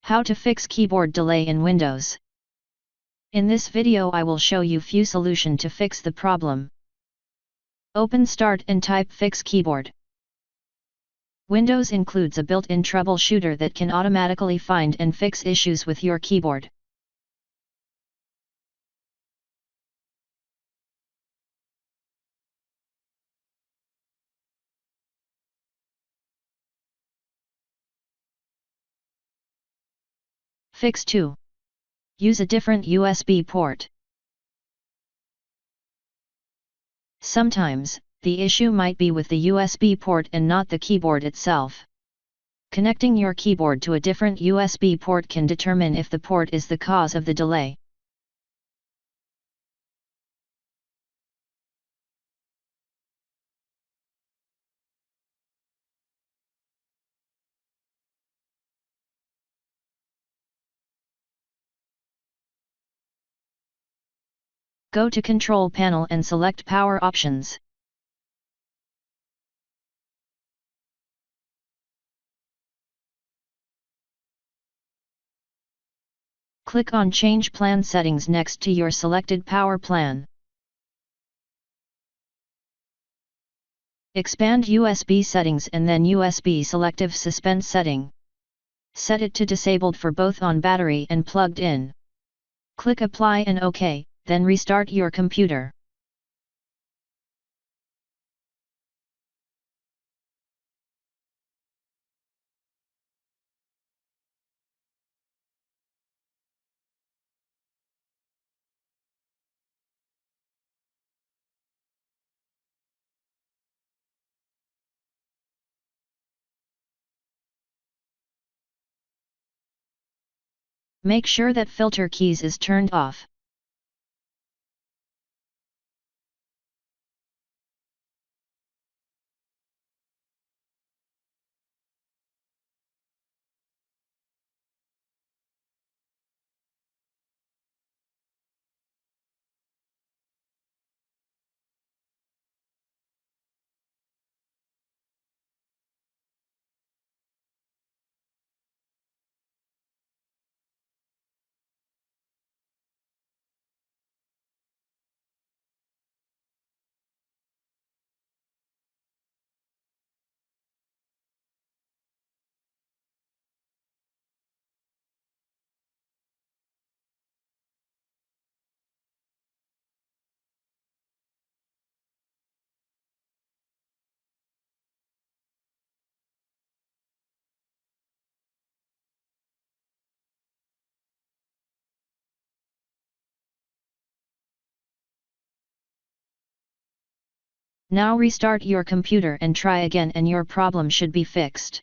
How to fix keyboard delay in Windows. In this video I will show you few solution to fix the problem. Open Start and type Fix Keyboard. Windows includes a built-in troubleshooter that can automatically find and fix issues with your keyboard. Fix 2. Use a different USB port. Sometimes, the issue might be with the USB port and not the keyboard itself. Connecting your keyboard to a different USB port can determine if the port is the cause of the delay. Go to Control Panel and select Power Options. Click on Change Plan Settings next to your selected power plan. Expand USB settings and then USB selective suspend setting. Set it to disabled for both on battery and plugged in. Click Apply and OK, then restart your computer. Make sure that filter keys is turned off. Now restart your computer and try again and your problem should be fixed.